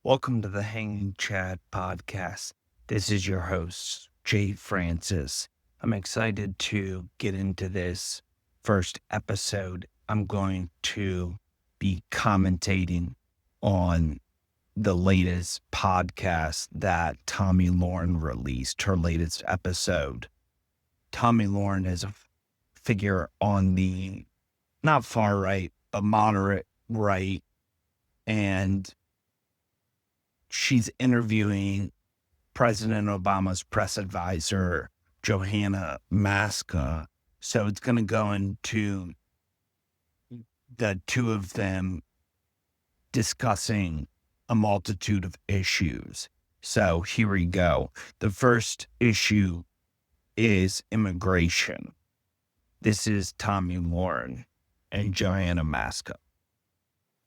Welcome to the Hanging Chad podcast. This is your host, Jay Francis. I'm excited to get into this first episode. I'm going to be commentating on the latest podcast that Tomi Lahren released, her latest episode. Tomi Lahren is a figure on the not far right, but moderate right, and she's interviewing President Obama's press advisor, Johanna Maska. So it's going to go into the two of them discussing a multitude of issues. So here we go. The first issue is immigration. This is Tomi Lahren and Johanna Maska.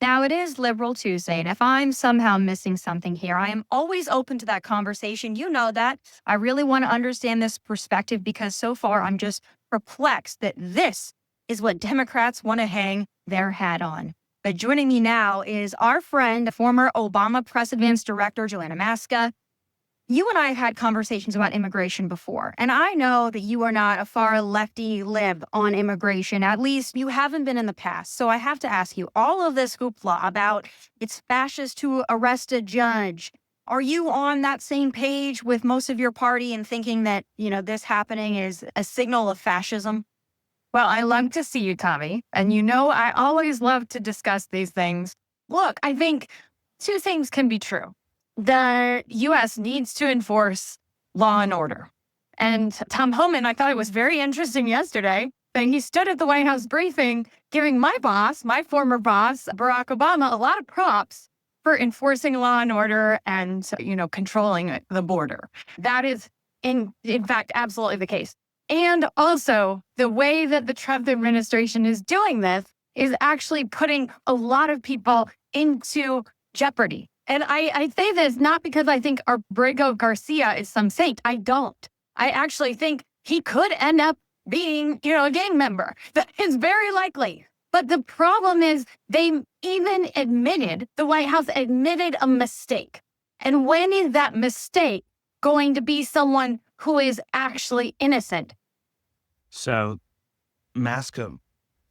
Now, it is Liberal Tuesday, and if I'm somehow missing something here, I am always open to that conversation. You know that. I really want to understand this perspective because so far I'm just perplexed that this is what Democrats want to hang their hat on. But joining me now is our friend, the former Obama press advance director, Johanna Maska. You and I have had conversations about immigration before, and I know that you are not a far lefty lib on immigration. At least you haven't been in the past. So I have to ask you, all of this hoopla about it's fascist to arrest a judge. Are you on that same page with most of your party and thinking that, this happening is a signal of fascism? Well, I love to see you, Tommy. And I always love to discuss these things. Look, I think two things can be true. The U.S. needs to enforce law and order. And Tom Homan, I thought it was very interesting yesterday that he stood at the White House briefing giving my former boss, Barack Obama, a lot of props for enforcing law and order and, controlling the border. That is, in fact, absolutely the case. And also, the way that the Trump administration is doing this is actually putting a lot of people into jeopardy. And I say this not because I think Abrego Garcia is some saint. I don't. I actually think he could end up being, a gang member. That is very likely. But the problem is the White House admitted a mistake. And when is that mistake going to be someone who is actually innocent? So Maska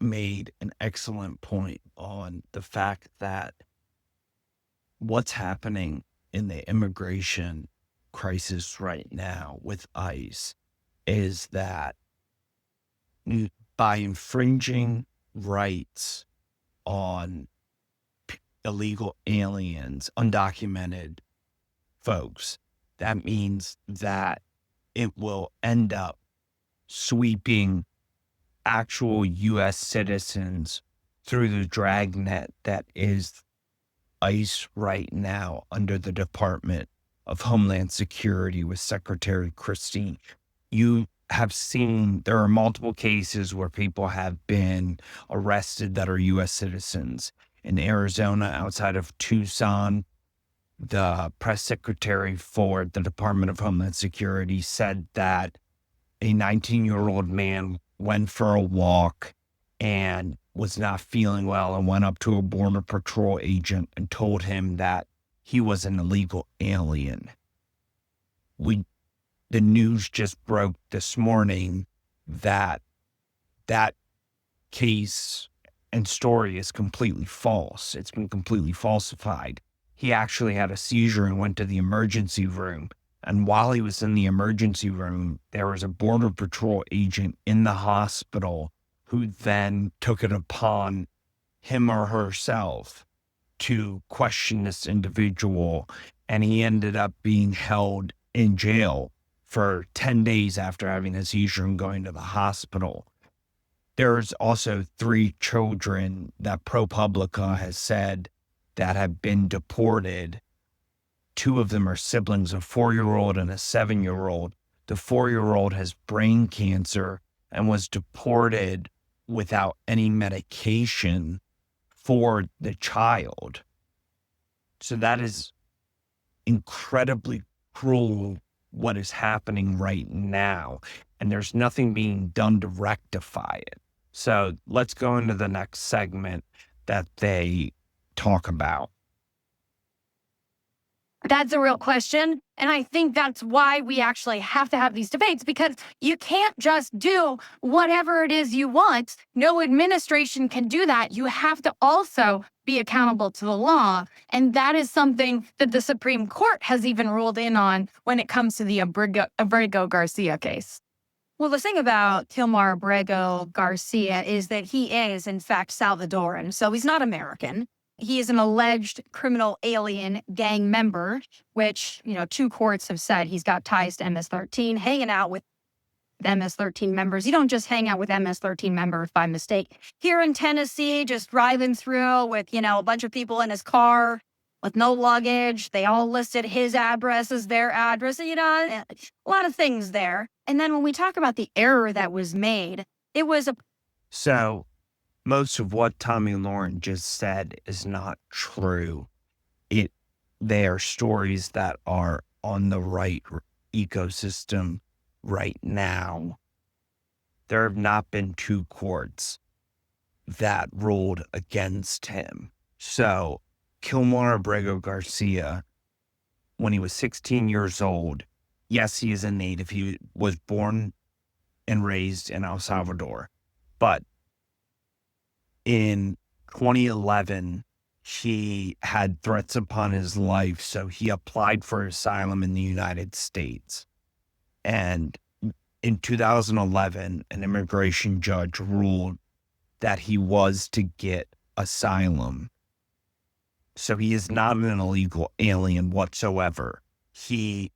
made an excellent point on the fact that what's happening in the immigration crisis right now with ICE is that by infringing rights on illegal aliens, undocumented folks, that means that it will end up sweeping actual U.S. citizens through the dragnet that is ICE right now under the Department of Homeland Security with Secretary Christine. You have seen there are multiple cases where people have been arrested that are U.S. citizens. In Arizona, outside of Tucson, the press secretary for the Department of Homeland Security said that a 19-year-old man went for a walk and was not feeling well and went up to a Border Patrol agent and told him that he was an illegal alien. The news just broke this morning that that case and story is completely false. It's been completely falsified. He actually had a seizure and went to the emergency room. And while he was in the emergency room, there was a Border Patrol agent in the hospital who then took it upon him or herself to question this individual. And he ended up being held in jail for 10 days after having a seizure and going to the hospital. There's also 3 children that ProPublica has said that have been deported. 2 of them are siblings, a 4-year-old and a 7-year-old. The 4-year-old has brain cancer and was deported without any medication for the child. So that is incredibly cruel what is happening right now. And there's nothing being done to rectify it. So let's go into the next segment that they talk about. That's a real question. And I think that's why we actually have to have these debates, because you can't just do whatever it is you want. No administration can do that. You have to also be accountable to the law. And that is something that the Supreme Court has even ruled in on when it comes to the Abrego Garcia case. Well, the thing about Kilmar Abrego Garcia is that he is, in fact, Salvadoran. So he's not American. He is an alleged criminal alien gang member, which, 2 courts have said he's got ties to MS-13, hanging out with MS-13 members. You don't just hang out with MS-13 members by mistake. Here in Tennessee, just driving through with, a bunch of people in his car with no luggage. They all listed his address as their address. A lot of things there. And then when we talk about the error that was made, it was a... So most of what Tomi Lahren just said is not true. They are stories that are on the right ecosystem right now. There have not been 2 courts that ruled against him. So Kilmar Abrego Garcia, when he was 16 years old, yes, he is a native. He was born and raised in El Salvador. But in 2011, he had threats upon his life, so he applied for asylum in the United States. And in 2011, an immigration judge ruled that he was to get asylum. So he is not an illegal alien whatsoever. He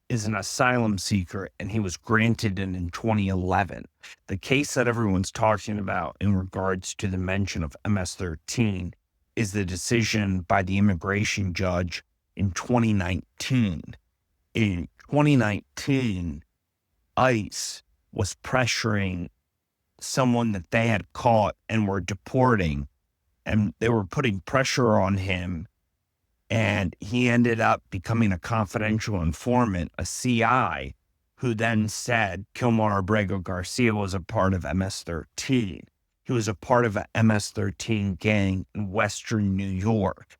is an asylum seeker, and he was granted it in 2011. The case that everyone's talking about in regards to the mention of MS-13 is the decision by the immigration judge in 2019. In 2019, ICE was pressuring someone that they had caught and were deporting, and they were putting pressure on him, and he ended up becoming a confidential informant, a CI, who then said Kilmar Abrego Garcia was a part of MS-13. He was a part of a MS-13 gang in Western New York.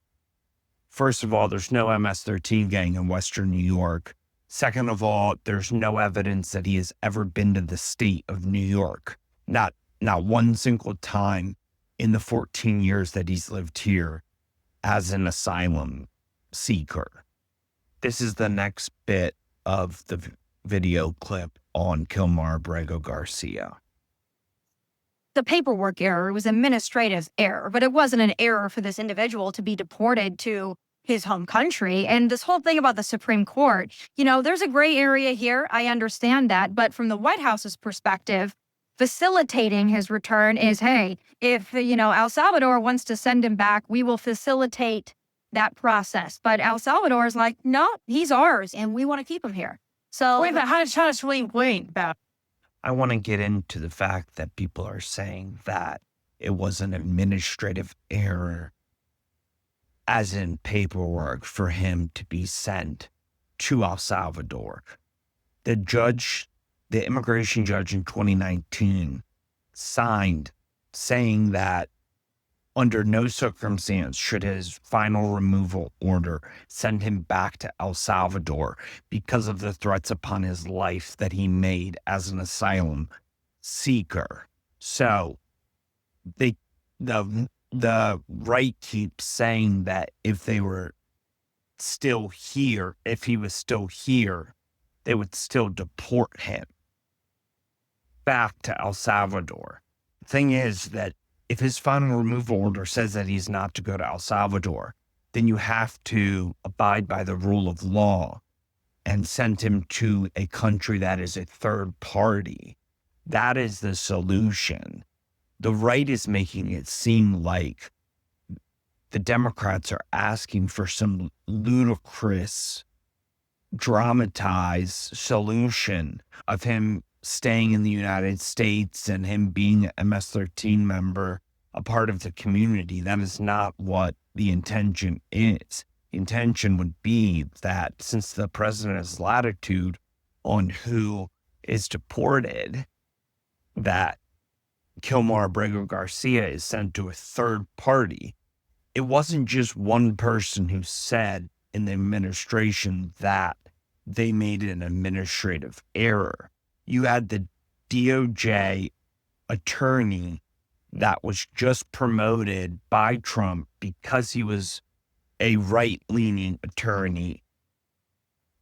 First of all, there's no MS-13 gang in Western New York. Second of all, there's no evidence that he has ever been to the state of New York. Not one single time in the 14 years that he's lived here as an asylum seeker. This is the next bit of the video clip on Kilmar Abrego Garcia. The paperwork error was administrative error, but it wasn't an error for this individual to be deported to his home country. And this whole thing about the Supreme Court, there's a gray area here. I understand that. But from the White House's perspective, facilitating his return is, hey, if, El Salvador wants to send him back, we will facilitate that process. But El Salvador is like, no, he's ours, and we want to keep him here. So Wait, about I want to get into the fact that people are saying that it was an administrative error, as in paperwork, for him to be sent to El Salvador. The immigration judge in 2019 signed saying that under no circumstance should his final removal order send him back to El Salvador because of the threats upon his life that he made as an asylum seeker. So the right keeps saying that if he was still here, they would still deport him back to El Salvador. The thing is that if his final removal order says that he's not to go to El Salvador, then you have to abide by the rule of law and send him to a country that is a third party. That is the solution. The right is making it seem like the Democrats are asking for some ludicrous, dramatized solution of him staying in the United States and him being an MS-13 member, a part of the community. That is not what the intention is. The intention would be that since the president has latitude on who is deported, that Kilmar Abrego Garcia is sent to a third party. It wasn't just one person who said in the administration that they made an administrative error. You had the DOJ attorney that was just promoted by Trump because he was a right-leaning attorney.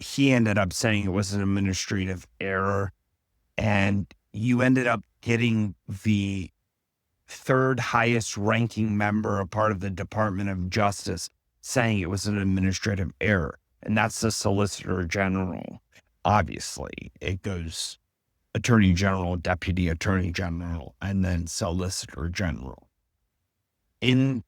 He ended up saying it was an administrative error, and you ended up getting the third highest ranking member, a part of the Department of Justice, saying it was an administrative error. And that's the Solicitor General. Obviously, it goes Attorney General, Deputy Attorney General, and then Solicitor General. In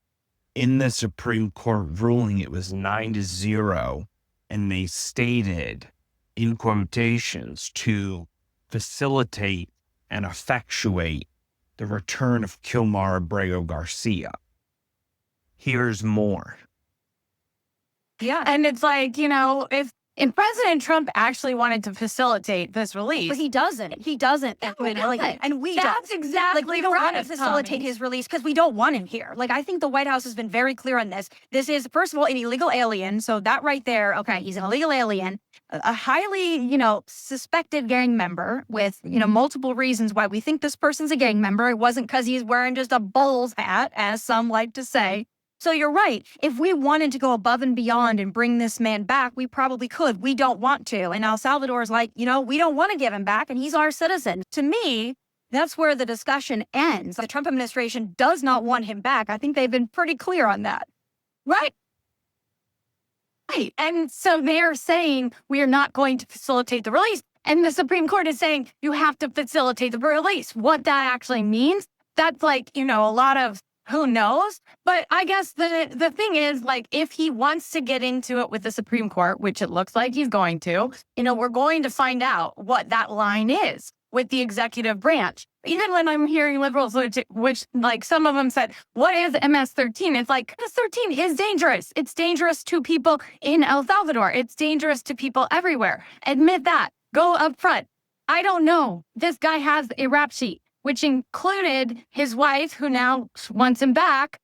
the Supreme Court ruling, it was 9-0, and they stated, in quotations, to facilitate and effectuate the return of Kilmar Abrego Garcia. Here's more. Yeah. And it's like, if President Trump actually wanted to facilitate this release. But he doesn't. He doesn't. And we That's don't. exactly We don't want to right, facilitate Tommy. his release because we don't want him here. I think the White House has been very clear on this. This is, first of all, an illegal alien. So that right there, okay, he's an illegal alien, a highly, suspected gang member with, multiple reasons why we think this person's a gang member. It wasn't because he's wearing just a Bulls hat, as some like to say. So you're right. If we wanted to go above and beyond and bring this man back, we probably could. We don't want to. And El Salvador is like, we don't want to give him back, and he's our citizen. To me, that's where the discussion ends. The Trump administration does not want him back. I think they've been pretty clear on that. Right. Right. And so they're saying we are not going to facilitate the release. And the Supreme Court is saying you have to facilitate the release. What that actually means, that's a lot of who knows? But I guess the thing is, if he wants to get into it with the Supreme Court, which it looks like he's going to, we're going to find out what that line is with the executive branch. Even when I'm hearing liberals, which some of them said, what is MS-13? It's like, MS-13 is dangerous. It's dangerous to people in El Salvador. It's dangerous to people everywhere. Admit that. Go up front. I don't know. This guy has a rap sheet, which included his wife, who now wants him back,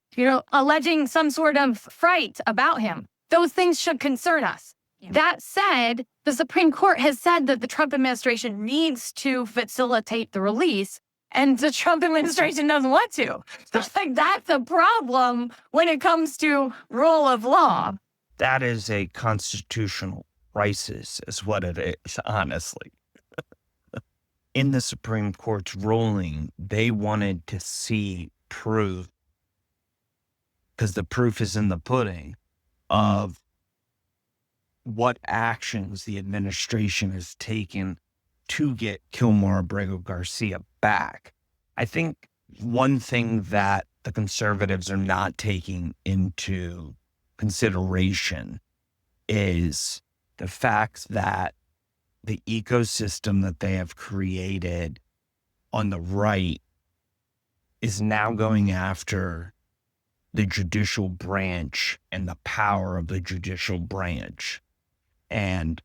alleging some sort of fright about him. Those things should concern us. Yeah. That said, the Supreme Court has said that the Trump administration needs to facilitate the release, and the Trump administration doesn't want to. So that's a problem when it comes to rule of law. That is a constitutional crisis, is what it is, honestly. In the Supreme Court's ruling, they wanted to see proof, because the proof is in the pudding, of what actions the administration has taken to get Kilmar Abrego Garcia back. I think one thing that the conservatives are not taking into consideration is the fact that the ecosystem that they have created on the right is now going after the judicial branch and the power of the judicial branch. And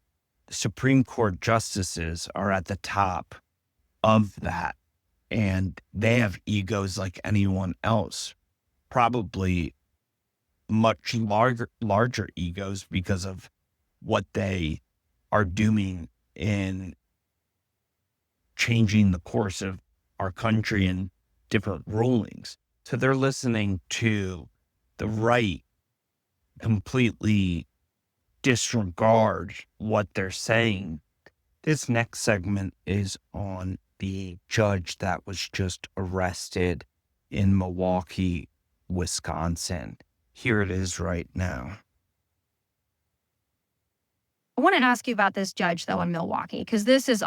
Supreme Court justices are at the top of that. And they have egos like anyone else, probably much larger egos because of what they are doing in changing the course of our country in different rulings. So they're listening to the right completely disregard what they're saying. This next segment is on the judge that was just arrested in Milwaukee, Wisconsin. Here it is right now. I want to ask you about this judge, though, in Milwaukee, because this is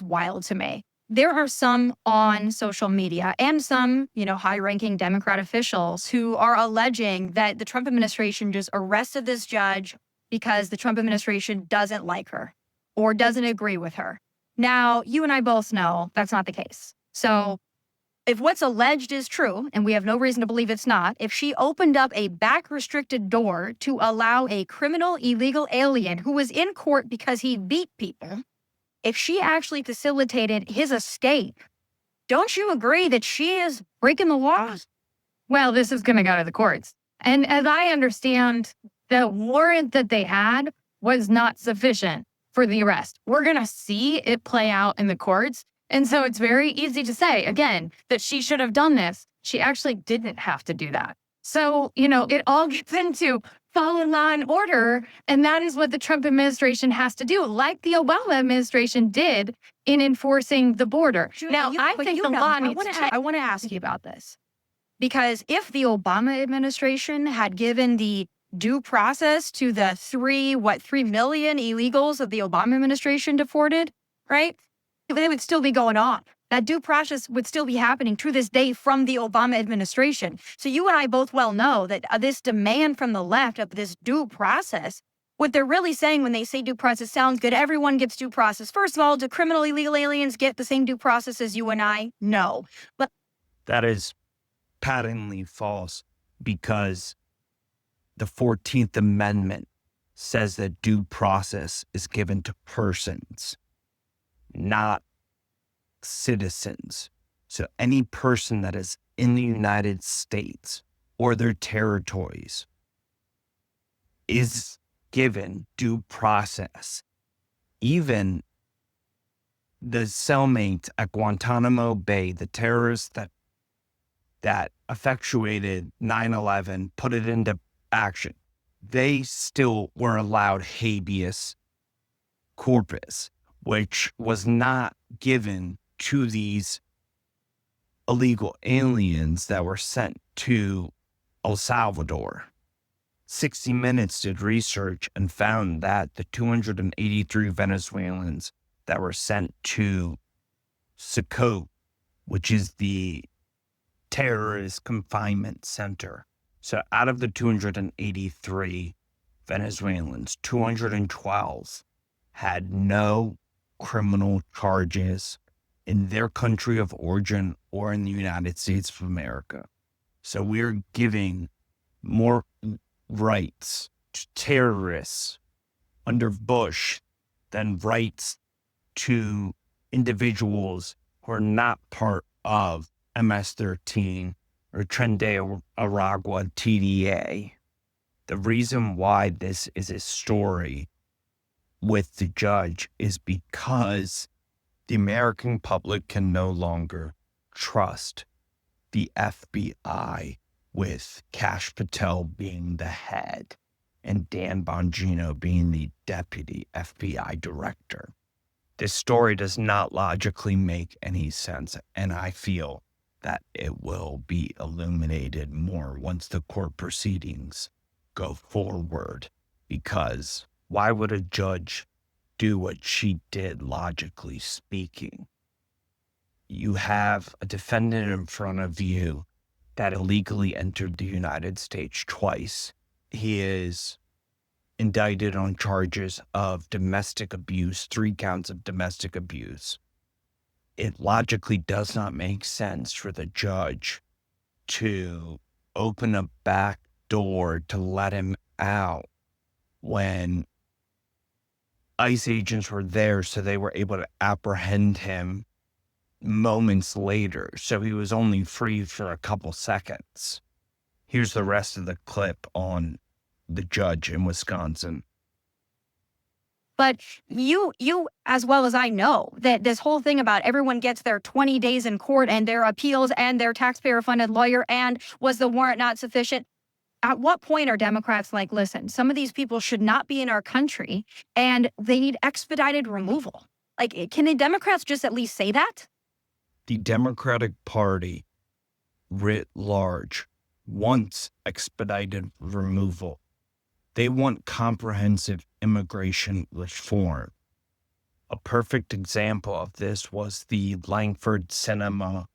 wild to me. There are some on social media and some, high-ranking Democrat officials who are alleging that the Trump administration just arrested this judge because the Trump administration doesn't like her or doesn't agree with her. Now, you and I both know that's not the case. So if what's alleged is true, and we have no reason to believe it's not, if she opened up a back-restricted door to allow a criminal illegal alien who was in court because he beat people, if she actually facilitated his escape, don't you agree that she is breaking the laws? Well, this is going to go to the courts. And as I understand the warrant that they had was not sufficient for the arrest. We're going to see it play out in the courts. And so it's very easy to say, again, that she should have done this. She actually didn't have to do that. So, it all gets into follow law and order. And that is what the Trump administration has to do, like the Obama administration did in enforcing the border. Now, I think the law needs to change. I want to ask you about this. Because if the Obama administration had given the due process to the 3 million illegals that the Obama administration deported, right? They would still be going on. That due process would still be happening to this day from the Obama administration. So you and I both well know that this demand from the left of this due process, what they're really saying when they say due process sounds good, everyone gets due process. First of all, do criminal illegal aliens get the same due process as you and I? No. But That is patently false, because the 14th Amendment says that due process is given to persons, not citizens. So any person that is in the United States or their territories is given due process. Even the cellmates at Guantanamo Bay, the terrorists that effectuated 9/11, put it into action, they still were allowed habeas corpus, which was not given to these illegal aliens that were sent to El Salvador. 60 Minutes did research and found that the 283 Venezuelans that were sent to Socope, which is the terrorist confinement center. So out of the 283 Venezuelans, 212 had no criminal charges in their country of origin or in the United States of America. So we're giving more rights to terrorists under Bush than rights to individuals who are not part of MS-13 or Tren de Aragua TDA. The reason why this is a story with the judge is because the American public can no longer trust the FBI, with Kash Patel being the head and Dan Bongino being the deputy FBI director. This story does not logically make any sense, and I feel that it will be illuminated more once the court proceedings go forward, because why would a judge do what she did, logically speaking? You have a defendant in front of you that illegally entered the United States twice. He is indicted on charges of domestic abuse, 3 counts of domestic abuse. It logically does not make sense for the judge to open a back door to let him out when ICE agents were there, so they were able to apprehend him moments later. So he was only free for a couple seconds. Here's the rest of the clip on the judge in Wisconsin. But you as well as I know that this whole thing about everyone gets their 20 days in court and their appeals and their taxpayer-funded lawyer and was the warrant not sufficient? At what point are Democrats like, listen, some of these people should not be in our country and they need expedited removal? Like, can the Democrats just at least say that? The Democratic Party writ large wants expedited removal. They want comprehensive immigration reform. A perfect example of this was the Langford-Sinema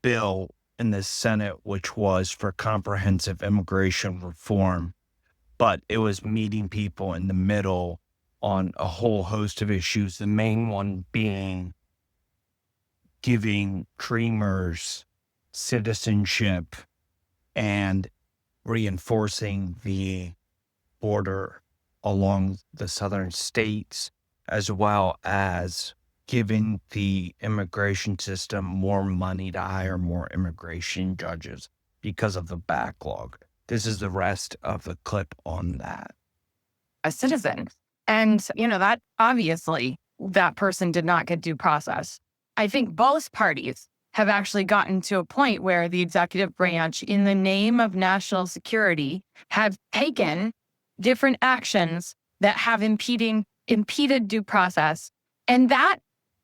bill in the Senate, which was for comprehensive immigration reform, but it was meeting people in the middle on a whole host of issues, the main one being giving Dreamers citizenship and reinforcing the border along the southern states, as well as giving the immigration system more money to hire more immigration judges because of the backlog. This is the rest of the clip on that. A citizen. And, that obviously that person did not get due process. I think both parties have actually gotten to a point where the executive branch, in the name of national security, have taken different actions that have impeded due process. And that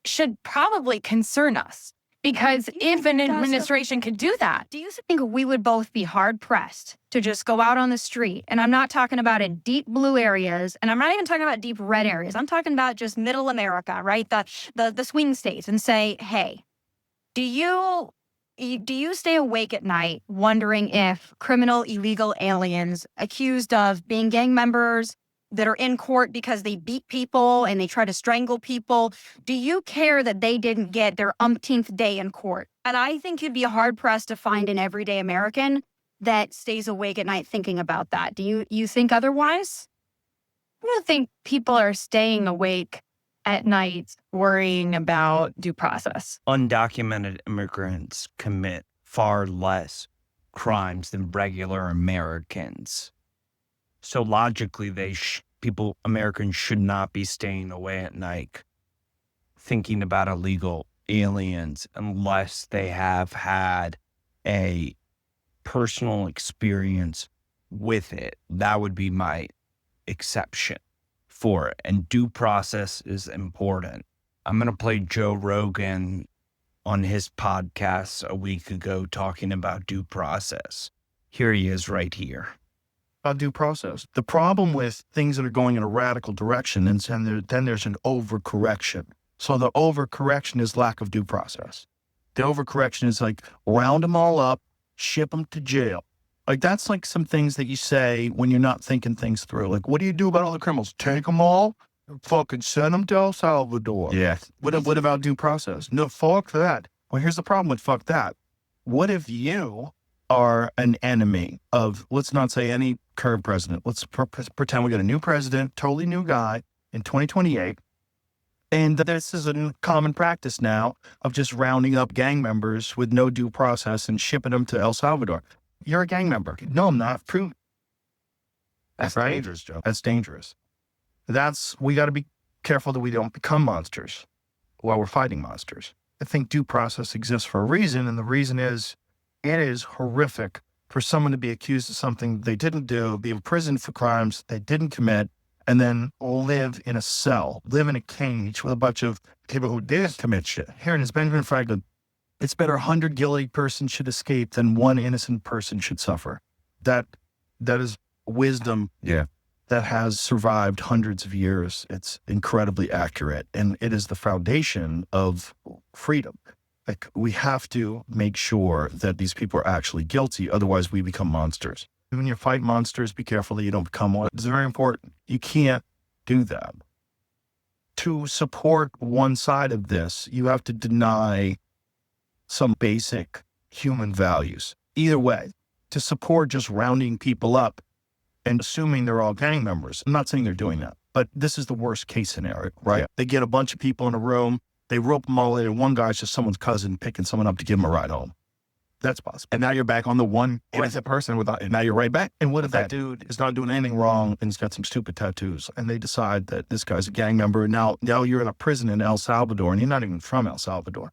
should probably concern us, because if an administration could do that. Do you think we would both be hard pressed to just go out on the street? And I'm not talking about in deep blue areas, and I'm not even talking about deep red areas. I'm talking about just middle America, right? The swing states, and say, hey, do you stay awake at night wondering if criminal illegal aliens accused of being gang members that are in court because they beat people and they try to strangle people, do you care that they didn't get their umpteenth day in court? And I think you'd be hard pressed to find an everyday American that stays awake at night thinking about that. Do you think otherwise? I don't think people are staying awake at night worrying about due process. Undocumented immigrants commit far less crimes than regular Americans. So logically, Americans should not be staying away at night thinking about illegal aliens unless they have had a personal experience with it. That would be my exception for it. And due process is important. I'm going to play Joe Rogan on his podcast a week ago talking about due process. Here he is right here. About due process. The problem with things that are going in a radical direction, and then there's an overcorrection. So the overcorrection is lack of due process. The overcorrection is like round them all up, ship them to jail. Like that's like some things that you say when you're not thinking things through. Like, what do you do about all the criminals? Take them all, fucking send them to El Salvador. Yes. What about due process? No, fuck that. Well, here's the problem with fuck that. What if you are an enemy of, let's not say any current president. Let's pretend we got a new president, totally new guy in 2028. And this is a common practice now of just rounding up gang members with no due process and shipping them to El Salvador. You're a gang member. No, I'm not. Prove it. That's right? dangerous, Joe. That's dangerous. We got to be careful that we don't become monsters while we're fighting monsters. I think due process exists for a reason, and the reason is it is horrific for someone to be accused of something they didn't do, be imprisoned for crimes they didn't commit, and then live in a cell, live in a cage with a bunch of people who did commit shit. Here it is, Benjamin Franklin. It's better 100 guilty persons should escape than one innocent person should suffer. That is wisdom. Yeah. That has survived hundreds of years. It's incredibly accurate, and it is the foundation of freedom. Like, we have to make sure that these people are actually guilty, otherwise we become monsters. When you fight monsters, be careful that you don't become one. It's very important. You can't do that. To support one side of this, you have to deny some basic human values. Either way, to support just rounding people up and assuming they're all gang members. I'm not saying they're doing that, but this is the worst case scenario, right? Yeah. They get a bunch of people in a room, they rope them all in, and one guy's just someone's cousin picking someone up to give them a ride home. That's possible. And now you're back on the one innocent person and now you're right back. And what if that dude is not doing anything wrong and he's got some stupid tattoos, and they decide that this guy's a gang member, and now you're in a prison in El Salvador and you're not even from El Salvador.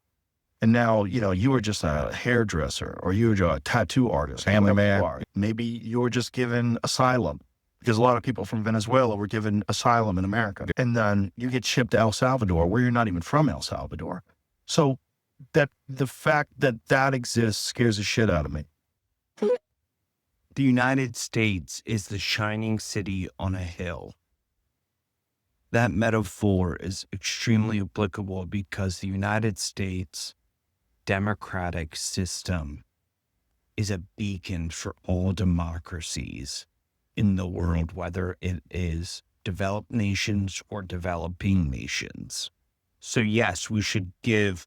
And now, you were just a hairdresser, or you were a tattoo artist, family man. Maybe you were just given asylum, because a lot of people from Venezuela were given asylum in America. And then you get shipped to El Salvador, where you're not even from El Salvador. So that the fact that exists scares the shit out of me. The United States is the shining city on a hill. That metaphor is extremely applicable because the United States democratic system is a beacon for all democracies in the world, whether it is developed nations or developing nations. So yes, we should give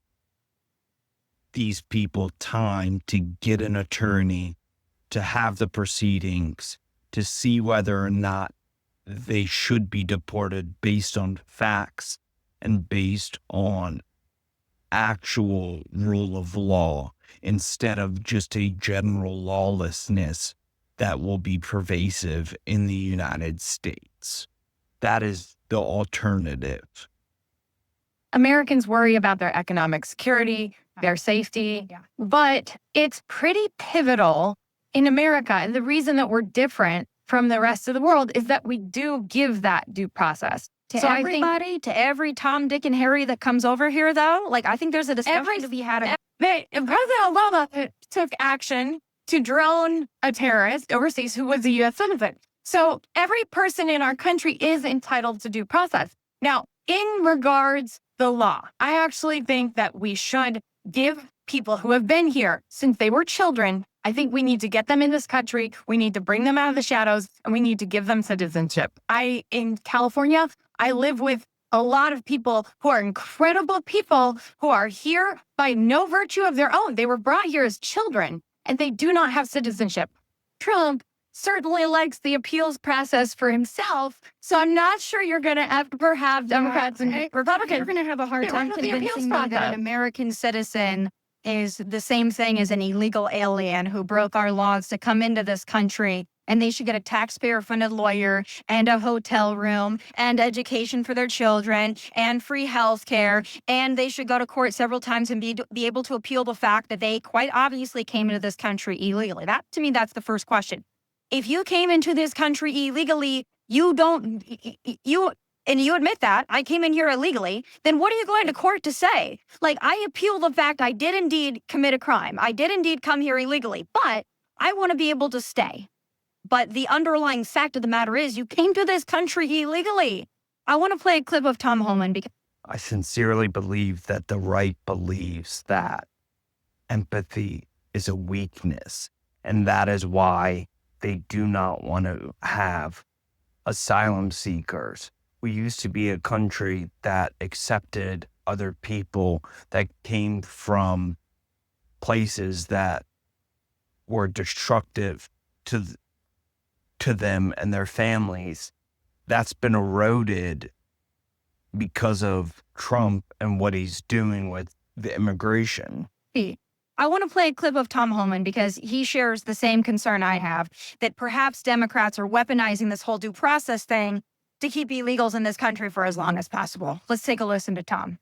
these people time to get an attorney, to have the proceedings, to see whether or not they should be deported based on facts and based on actual rule of law, instead of just a general lawlessness that will be pervasive in the United States. That is the alternative. Americans worry about their economic security, their safety, but it's pretty pivotal in America. And the reason that we're different from the rest of the world is that we do give that due process. To So everybody, to every Tom, Dick, and Harry that comes over here, though, like I think there's a discussion to be had. President Obama took action to drone a terrorist overseas who was a U.S. citizen. So every person in our country is entitled to due process. Now, in regards the law, I actually think that we should give people who have been here since they were children. I think we need to get them in this country. We need to bring them out of the shadows, and we need to give them citizenship. In California, I live with a lot of people who are incredible people who are here by no virtue of their own. They were brought here as children, and they do not have citizenship. Trump certainly likes the appeals process for himself, so I'm not sure you're going to ever have Democrats and Republicans. You're going to have a hard time Get rid of the appeals convincing me that process. an American citizen is the same thing as an illegal alien who broke our laws to come into this country, and they should get a taxpayer-funded lawyer and a hotel room and education for their children and free health care, and they should go to court several times and be able to appeal the fact that they quite obviously came into this country illegally. That, to me, that's the first question. If you came into this country illegally, you admit that I came in here illegally, then what are you going to court to say? Like, I appeal the fact I did indeed commit a crime. I did indeed come here illegally, but I want to be able to stay. But the underlying fact of the matter is you came to this country illegally. I want to play a clip of Tom Holman because I sincerely believe that the right believes that empathy is a weakness, and that is why they do not want to have asylum seekers. We used to be a country that accepted other people that came from places that were destructive to them and their families. That's been eroded because of Trump and what he's doing with the immigration. I want to play a clip of Tom Holman because he shares the same concern I have, that perhaps Democrats are weaponizing this whole due process thing to keep illegals in this country for as long as possible. Let's take a listen to Tom.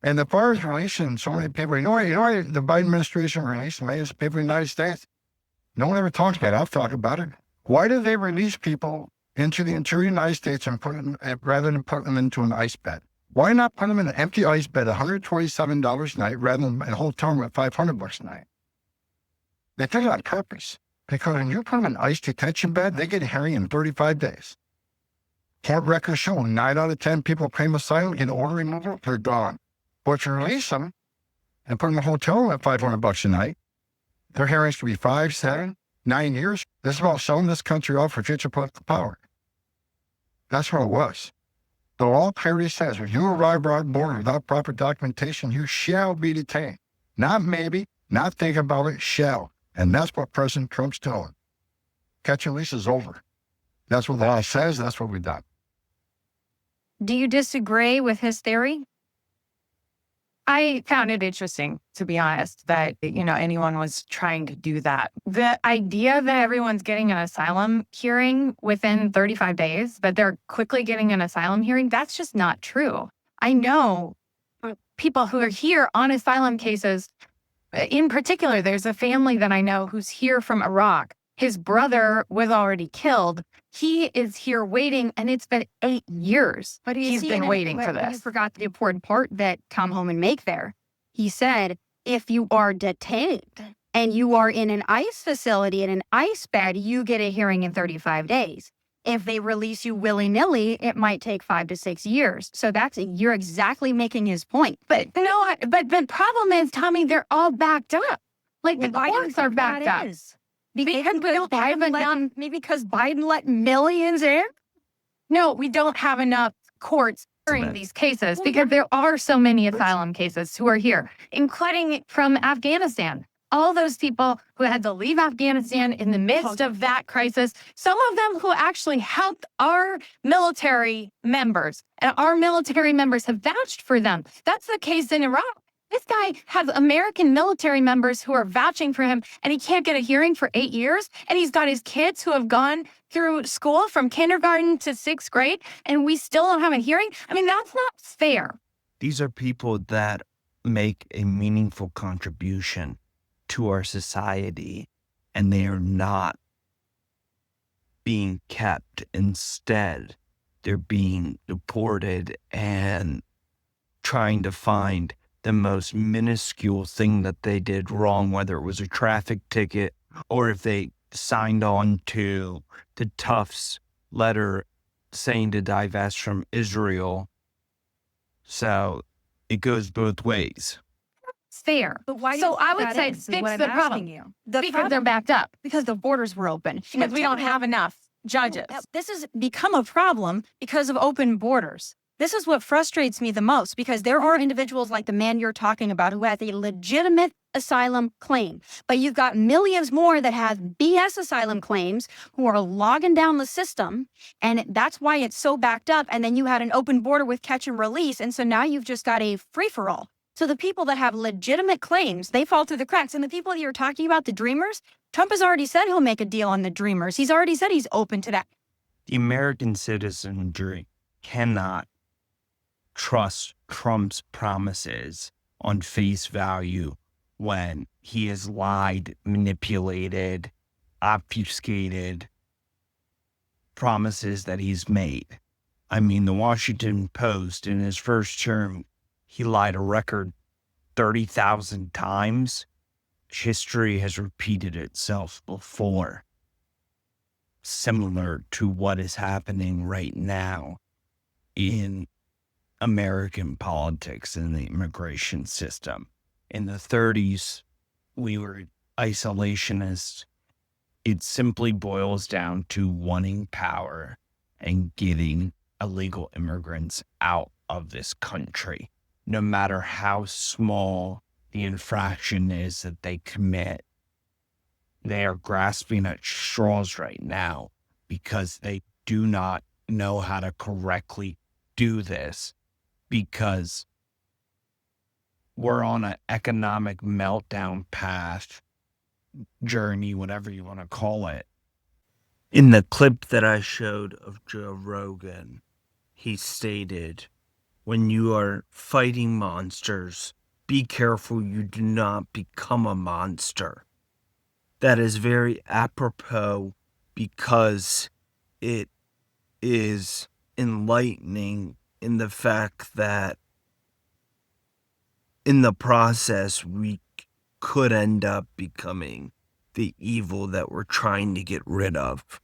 And the far releasing so many people, you know, the Biden administration released millions of people in the United States. No one ever talks about it. I've talked about it. Why do they release people into the interior United States and put them, rather than put them into an ice bed? Why not put them in an empty ice bed, $127 a night, rather than a hotel room at $500 a night? They did it on purpose, because when you put them in an ice detention bed, they get a hearing in 35 days. Court records show 9 out of 10 people claim asylum, get order removal, they're gone. But if you release them and put them in a hotel room at $500 a night, their hearings could be 5, 7, 9 years. This is about selling this country off for future political power. That's what it was. The law clearly says if you arrive at our border without proper documentation, you shall be detained. Not maybe, not think about it, shall. And that's what President Trump's doing. Catch and release is over. That's what the law says. That's what we've done. Do you disagree with his theory? I found it interesting, to be honest, that, anyone was trying to do that. The idea that everyone's getting an asylum hearing within 35 days, that they're quickly getting an asylum hearing, that's just not true. I know people who are here on asylum cases. In particular, there's a family that I know who's here from Iraq. His brother was already killed. He is here waiting, and it's been 8 years. But he's been waiting for You this. forgot the important part that Tom Holman made there. He said, if you are detained and you are in an ICE facility, in an ICE bed, you get a hearing in 35 days. If they release you willy-nilly, it might take 5 to 6 years. So you're exactly making his point. But the problem is, Tommy, they're all backed up. Like, the courts are backed up. Because Biden let millions in? No, we don't have enough courts hearing these cases because there are so many asylum cases who are here, including from Afghanistan. All those people who had to leave Afghanistan in the midst of that crisis, some of them who actually helped our military members, and our military members have vouched for them. That's the case in Iraq. This guy has American military members who are vouching for him, and he can't get a hearing for 8 years. And he's got his kids who have gone through school from kindergarten to 6th grade, and we still don't have a hearing. I mean, that's not fair. These are people that make a meaningful contribution to our society, and they are not being kept. Instead, they're being deported and trying to find the most minuscule thing that they did wrong, whether it was a traffic ticket or if they signed on to the Tufts letter saying to divest from Israel. So it goes both ways. It's fair. But why? So I would say fix the problem. You. Because they're backed up. Because the borders were open. Because we don't have enough judges. This has become a problem because of open borders. This is what frustrates me the most, because there are individuals like the man you're talking about who has a legitimate asylum claim. But you've got millions more that have BS asylum claims who are logging down the system. And that's why it's so backed up. And then you had an open border with catch and release. And so now you've just got a free-for-all. So the people that have legitimate claims, they fall through the cracks. And the people that you're talking about, the dreamers, Trump has already said he'll make a deal on the dreamers. He's already said he's open to that. The American citizenry cannot trust Trump's promises on face value when he has lied, manipulated, obfuscated promises that he's made. I mean, the Washington Post, in his first term, he lied a record 30,000 times. History has repeated itself before, similar to what is happening right now in American politics and the immigration system. In the 30s, we were isolationists. It simply boils down to wanting power and getting illegal immigrants out of this country, no matter how small the infraction is that they commit. They are grasping at straws right now because they do not know how to correctly do this, because we're on an economic meltdown path, journey, whatever you want to call it. In the clip that I showed of Joe Rogan, he stated, when you are fighting monsters, be careful you do not become a monster. That is very apropos because it is enlightening in the fact that in the process, we could end up becoming the evil that we're trying to get rid of.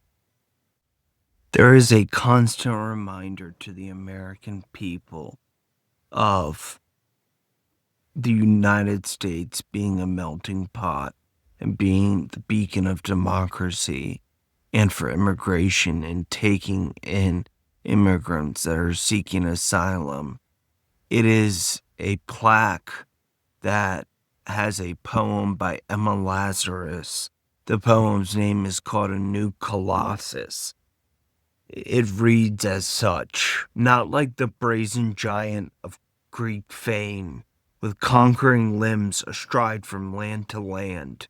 There is a constant reminder to the American people of the United States being a melting pot and being the beacon of democracy, and for immigration and taking in immigrants that are seeking asylum. It is a plaque that has a poem by Emma Lazarus. The poem's name is called A New Colossus. It reads as such: not like the brazen giant of Greek fame, with conquering limbs astride from land to land.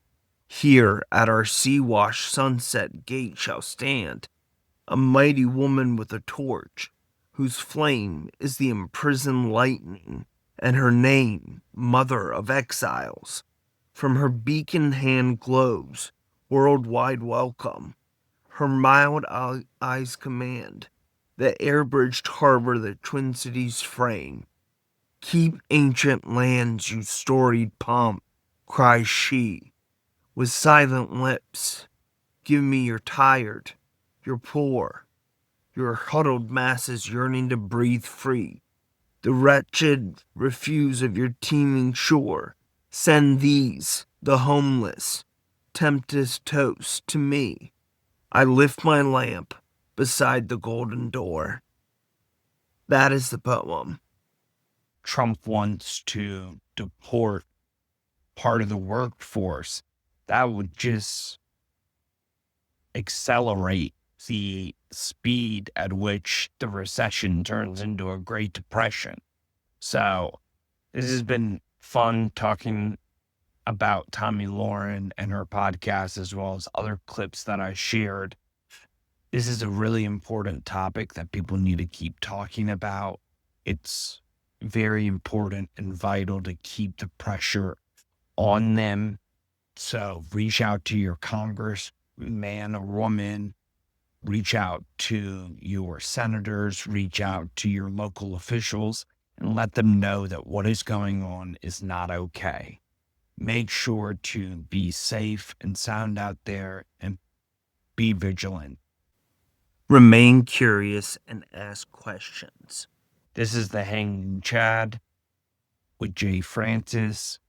Here at our sea-washed sunset gate shall stand a mighty woman with a torch, whose flame is the imprisoned lightning, and her name, Mother of Exiles. From her beacon hand glows worldwide welcome. Her mild eyes command the air-bridged harbor that Twin Cities frame. Keep ancient lands, you storied pomp, cries she. With silent lips, give me your tired, your poor, your huddled masses yearning to breathe free. The wretched refuse of your teeming shore. Send these, the homeless, temptest toast to me. I lift my lamp beside the golden door. That is the poem. Trump wants to deport part of the workforce. That would just accelerate the speed at which the recession turns into a Great Depression. So this has been fun talking about Tomi Lahren and her podcast, as well as other clips that I shared. This is a really important topic that people need to keep talking about. It's very important and vital to keep the pressure on them. So reach out to your congressman or woman, reach out to your senators, reach out to your local officials, and let them know that what is going on is not okay. Make sure to be safe and sound out there and be vigilant. Remain curious and ask questions. This is the Hanging Chad with Jay Francis.